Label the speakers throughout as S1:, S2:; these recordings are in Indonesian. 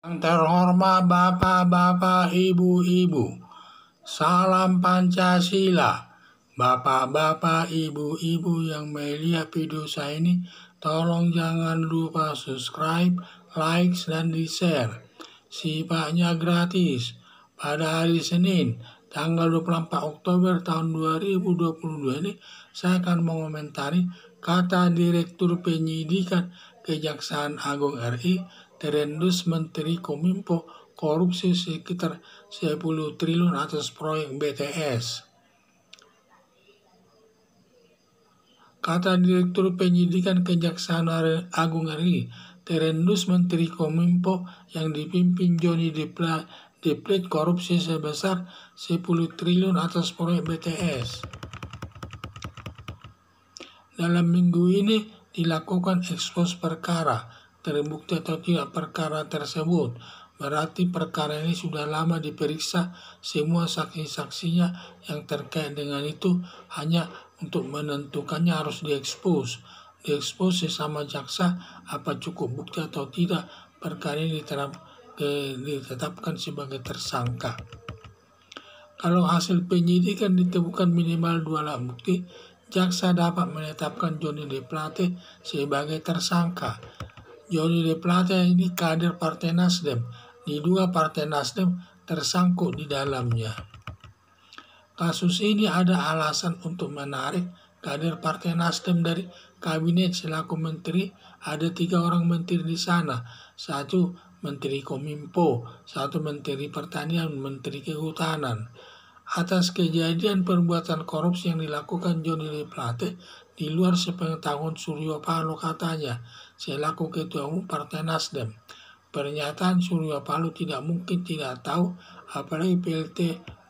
S1: Yang terhormat Bapak-Bapak, Ibu-Ibu, salam Pancasila. Bapak-Bapak, Ibu-Ibu yang melihat video saya ini, tolong jangan lupa subscribe, like, dan di-share. Sifatnya gratis. Pada hari Senin, tanggal 24 Oktober tahun 2022 ini, saya akan mengomentari kata Direktur Penyidikan Kejaksaan Agung RI, terendus Menteri Kominfo korupsi sekitar 10 triliun atas proyek BTS. Kata Direktur Penyidikan Kejaksaan Agung RI, terendus Menteri Kominfo yang dipimpin Johnny G. Plate korupsi sebesar 10 triliun atas proyek BTS. Dalam minggu ini dilakukan ekspos perkara, terbukti atau tidak perkara tersebut. Berarti perkara ini sudah lama diperiksa, semua saksi-saksinya yang terkait dengan itu, hanya untuk menentukannya harus diekspos. Diekspos sesama jaksa apa cukup bukti atau tidak perkara ini ditetapkan sebagai tersangka. Kalau hasil penyidikan ditemukan minimal 2 alat bukti, jaksa dapat menetapkan Johnny G. Plate sebagai tersangka. Johnny G. Plate ini kader Partai Nasdem, diduga Partai Nasdem tersangkut di dalamnya. Kasus ini ada alasan untuk menarik kader Partai Nasdem dari kabinet selaku menteri. Ada 3 orang menteri di sana, 1 Menteri Kominfo, 1 Menteri Pertanian, Menteri Kehutanan. Atas kejadian perbuatan korupsi yang dilakukan Johnny G. Plate di luar sepengetahuan Suryo Paloh katanya, selaku Ketua Umum Partai Nasdem. Pernyataan Suryo Paloh tidak mungkin tidak tahu, apalagi PLT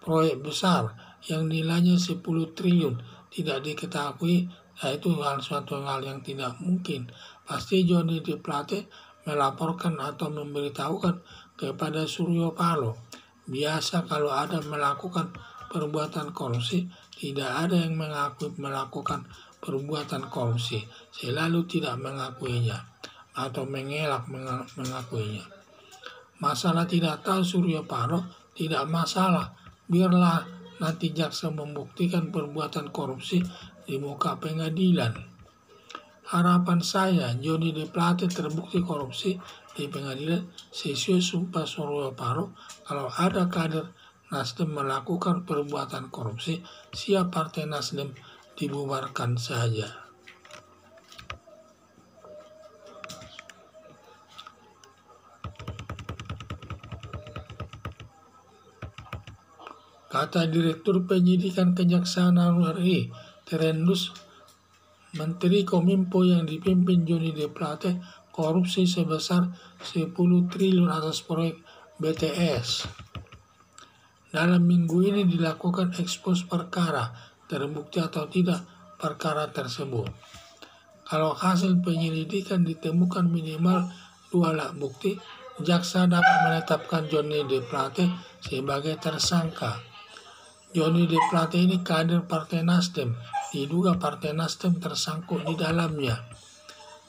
S1: proyek besar yang nilainya 10 triliun tidak diketahui. Itu suatu hal yang tidak mungkin. Pasti Johnny G. Plate melaporkan atau memberitahukan kepada Suryo Paloh. Biasa kalau ada melakukan perbuatan korupsi, tidak ada yang mengakui melakukan perbuatan korupsi, selalu tidak mengakuinya atau mengelak mengakuinya. Masalah tidak tahu Suryo Paloh tidak masalah, biarlah nanti jaksa membuktikan perbuatan korupsi di muka pengadilan. Harapan saya Johnny G. Plate terbukti korupsi di pengadilan sesuai sumpah Suryo Paloh. Kalau ada kader Nasdem melakukan perbuatan korupsi, siap Partai Nasdem dibubarkan saja. Kata Direktur Penyidikan Kejaksaan Agung RI, terendus Menteri Kominfo yang dipimpin Johnny G. Plate korupsi sebesar 10 triliun atas proyek BTS. Dalam minggu ini dilakukan ekspos perkara, terbukti atau tidak perkara tersebut. Kalau hasil penyelidikan ditemukan minimal 2 alat bukti, jaksa dapat menetapkan Johnny G. Plate sebagai tersangka. Johnny G. Plate ini kader Partai Nasdem, diduga Partai Nasdem tersangkut di dalamnya.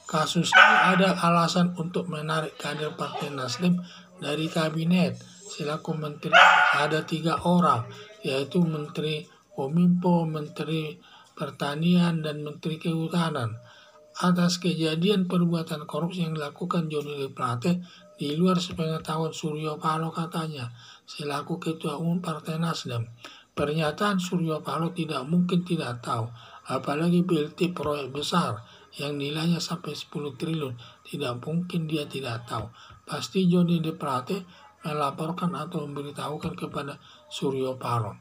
S1: Kasus ini ada alasan untuk menarik kader Partai Nasdem dari kabinet selaku menteri. Ada 3 orang, yaitu Menteri Kominfo, Menteri Pertanian, dan Menteri Kehutanan. Atas kejadian perbuatan korupsi yang dilakukan Johnny G. Plate di luar sepengetahuan Suryo Paloh katanya, selaku Ketua Umum Partai Nasdem. Pernyataan Suryo Paloh tidak mungkin tidak tahu, apalagi BLT proyek besar yang nilainya sampai 10 triliun, tidak mungkin dia tidak tahu. Pasti Johnny G. Plate melaporkan atau memberitahukan kepada Suryo Paloh.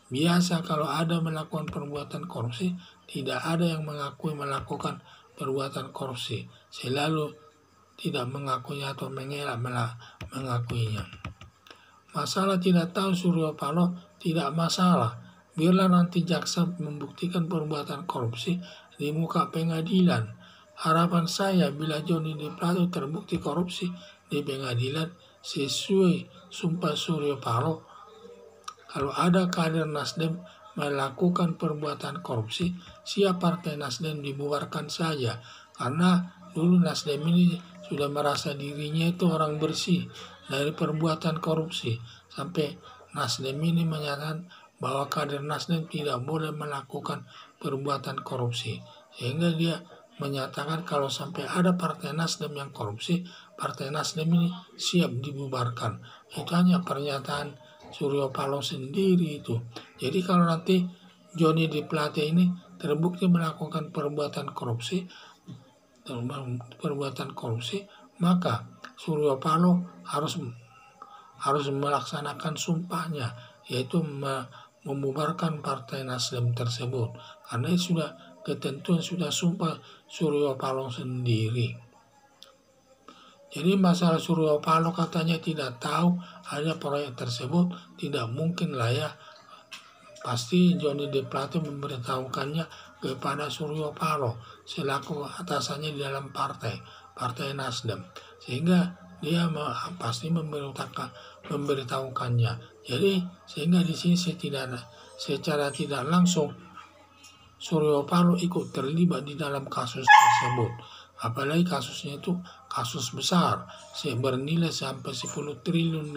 S1: Biasa kalau ada melakukan perbuatan korupsi, tidak ada yang mengakui melakukan perbuatan korupsi, selalu tidak mengakuinya atau mengelak mengakuinya. Masalah tidak tahu Suryo Paloh tidak masalah, biarlah nanti jaksa membuktikan perbuatan korupsi di muka pengadilan. Harapan saya bila Johnny G. Plate terbukti korupsi di pengadilan sesuai sumpah Suryo Paloh, kalau ada kader Nasdem melakukan perbuatan korupsi, siap Partai Nasdem dibubarkan saja. Karena dulu Nasdem ini sudah merasa dirinya itu orang bersih, dari perbuatan korupsi. Sampai Nasdem ini menyatakan bahwa kader Nasdem tidak boleh melakukan perbuatan korupsi. Sehingga dia menyatakan kalau sampai ada partai Nasdem yang korupsi, partai Nasdem ini siap dibubarkan. Itu hanya pernyataan Suryo Paloh sendiri itu. Jadi kalau nanti Johnny G. Plate ini terbukti melakukan perbuatan korupsi, maka Suryo Paloh harus melaksanakan sumpahnya, yaitu membubarkan partai Nasdem tersebut, karena sudah ketentuan, sudah sumpah Suryo Paloh sendiri. Jadi masalah Suryo Paloh katanya tidak tahu ada proyek tersebut, tidak mungkin lah ya. Pasti Johnny G. Plate memberitahukannya kepada Suryo Paloh selaku atasannya di dalam partai Nasdem, sehingga dia pasti memberitahukannya. Jadi sehingga di sini secara tidak langsung Suryo Paloh ikut terlibat di dalam kasus tersebut. Apalagi kasusnya itu kasus besar, bernilai sampai 10 triliun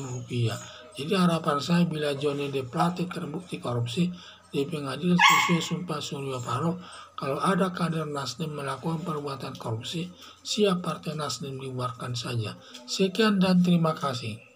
S1: rupiah. Jadi harapan saya bila Johnny G. Plate terbukti korupsi di pengadilan sesuai sumpah Suryo Paloh, kalau ada kader Nasdem melakukan perbuatan korupsi, siap partai Nasdem dibubarkan saja. Sekian dan terima kasih.